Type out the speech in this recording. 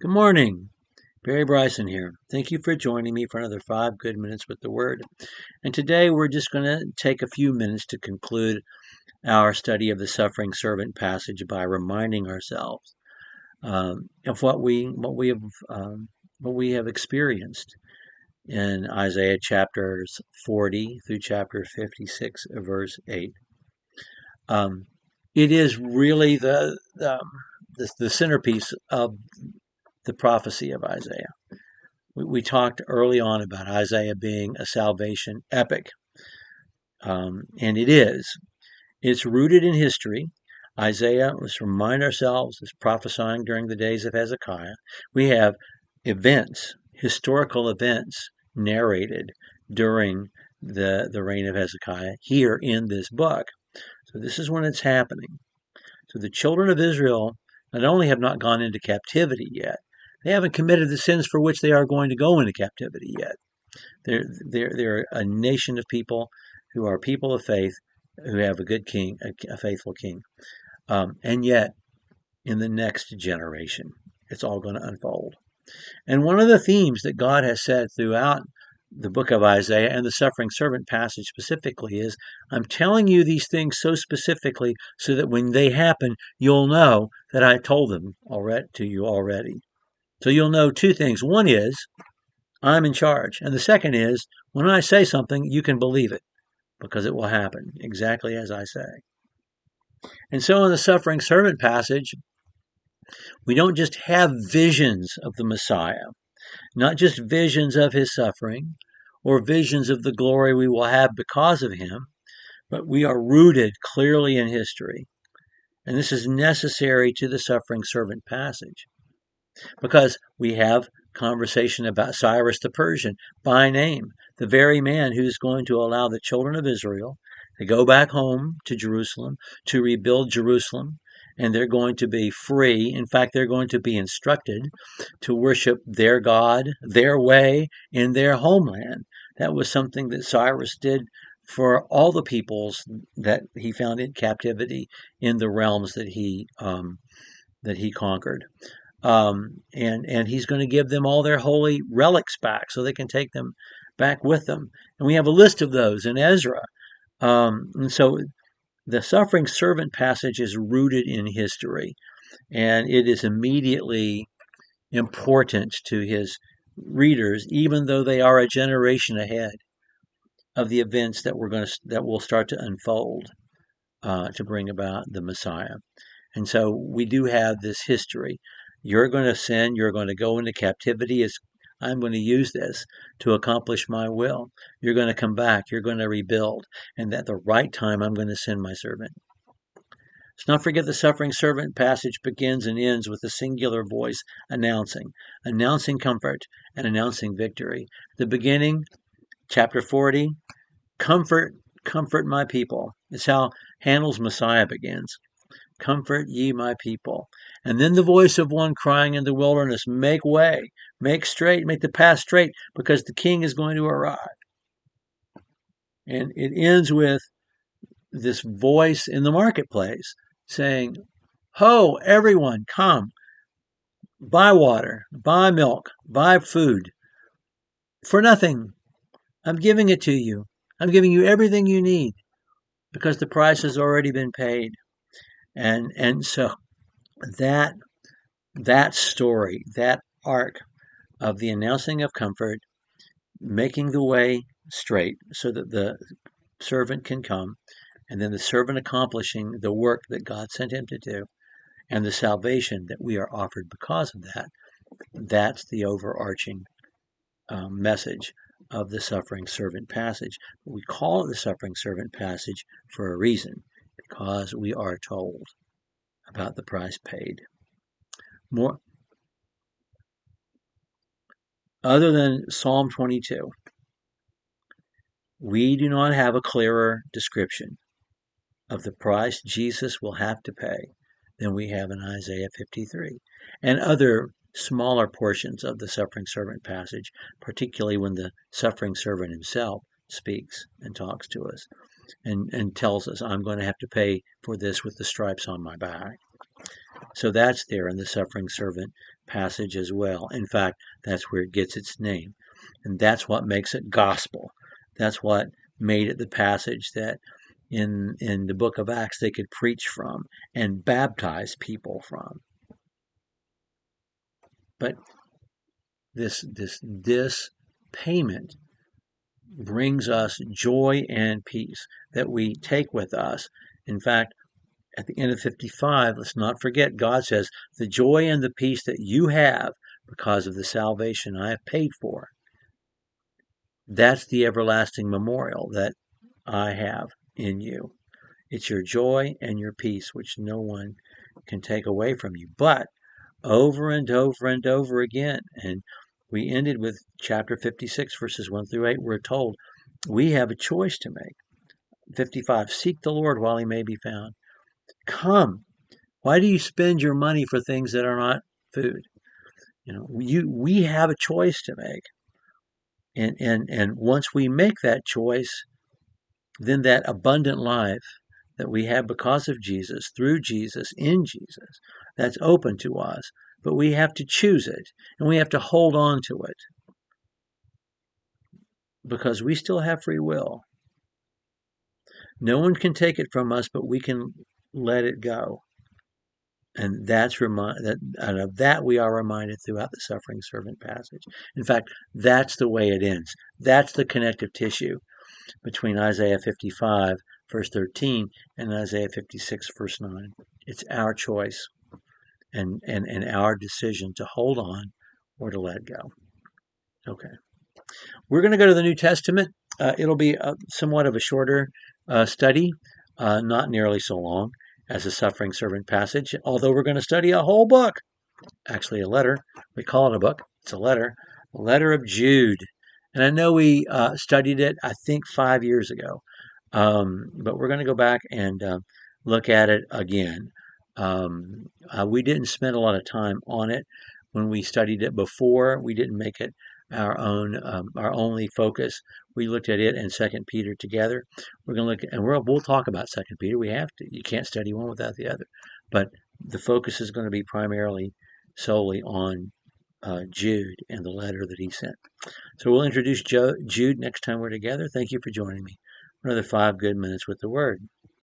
Good morning. Barry Bryson here. Thank you for joining me for another 5 good minutes with the Word. And today we're just going to take a few minutes to conclude our study of the suffering servant passage by reminding ourselves of what we have experienced in Isaiah chapters 40 through chapter 56, verse 8. It is really the centerpiece of the prophecy of Isaiah. We talked early on about Isaiah being a salvation epic, and it is. It's rooted in history. Isaiah, let's remind ourselves, is prophesying during the days of Hezekiah. We have events, historical events, narrated during the reign of Hezekiah here in this book. So this is when it's happening. So the children of Israel not only have not gone into captivity yet, they haven't committed the sins for which they are going to go into captivity yet. They're a nation of people who are people of faith, who have a good king, a faithful king. And yet, in the next generation, it's all going to unfold. And one of the themes that God has said throughout the book of Isaiah and the suffering servant passage specifically is, I'm telling you these things so specifically so that when they happen, you'll know that I told them to you already. So you'll know two things. One is, I'm in charge. And the second is, when I say something, you can believe it because it will happen exactly as I say. And so in the suffering servant passage, we don't just have visions of the Messiah, not just visions of his suffering or visions of the glory we will have because of him, but we are rooted clearly in history. And this is necessary to the suffering servant passage because we have conversation about Cyrus the Persian by name, the very man who's going to allow the children of Israel to go back home to Jerusalem, to rebuild Jerusalem, and they're going to be free. In fact, they're going to be instructed to worship their God, their way, in their homeland. That was something that Cyrus did for all the peoples that he found in captivity in the realms that he conquered. And he's going to give them all their holy relics back so they can take them back with them. And we have a list of those in Ezra. And so the suffering servant passage is rooted in history, and it is immediately important to his readers, even though they are a generation ahead of the events that will start to unfold to bring about the Messiah. And so we do have this history. You're going to sin. You're going to go into captivity. I'm going to use this to accomplish my will. You're going to come back. You're going to rebuild. And at the right time, I'm going to send my servant. Let's not forget the suffering servant passage begins and ends with a singular voice announcing comfort and announcing victory. The beginning, chapter 40, comfort my people. It's how Handel's Messiah begins. Comfort ye my people. And then the voice of one crying in the wilderness, make way, make the path straight, because the king is going to arrive. And it ends with this voice in the marketplace saying, ho, everyone, come, buy water, buy milk, buy food for nothing. I'm giving it to you. I'm giving you everything you need because the price has already been paid. And so that story, that arc of the announcing of comfort, making the way straight so that the servant can come, and then the servant accomplishing the work that God sent him to do, and the salvation that we are offered because of that. That's the overarching message of the suffering servant passage. We call it the suffering servant passage for a reason, because we are told about the price paid. More other than Psalm 22, we do not have a clearer description of the price Jesus will have to pay than we have in Isaiah 53 and other smaller portions of the suffering servant passage, particularly when the suffering servant himself speaks and talks to us and tells us, I'm going to have to pay for this with the stripes on my back. So that's there in the suffering servant passage as well. In fact, that's where it gets its name. And that's what makes it gospel. That's what made it the passage that in the book of Acts they could preach from and baptize people from. But this payment brings us joy and peace that we take with us. In fact, at the end of 55, let's not forget, God says, the joy and the peace that you have because of the salvation I have paid for, that's the everlasting memorial that I have in you. It's your joy and your peace, which no one can take away from you. But over and over and over again, and we ended with chapter 56, verses 1 through 8, we're told we have a choice to make. 55, seek the Lord while he may be found. Come. Why do you spend your money for things that are not food? We have a choice to make. And once we make that choice, then that abundant life that we have because of Jesus, through Jesus, in Jesus, that's open to us. But we have to choose it, and we have to hold on to it because we still have free will. No one can take it from us, but we can let it go. And out of that we are reminded throughout the suffering servant passage. In fact, that's the way it ends. That's the connective tissue between Isaiah 55, verse 13, and Isaiah 56, verse 9. It's our choice and our decision to hold on or to let go. Okay. We're going to go to the New Testament. It'll be somewhat of a shorter study, not nearly so long as the suffering servant passage, although we're going to study a whole book, actually a letter. We call it a book. It's a letter of Jude. And I know we studied it, I think, 5 years ago, but we're going to go back and look at it again. We didn't spend a lot of time on it when we studied it before. We didn't make it our only focus. We looked at it and 2 Peter together. We're going to look at, and we'll talk about 2 Peter. We have to. You can't study one without the other. But the focus is going to be primarily solely on Jude and the letter that he sent. So we'll introduce Jude next time we're together. Thank you for joining me. Another 5 good minutes with the Word.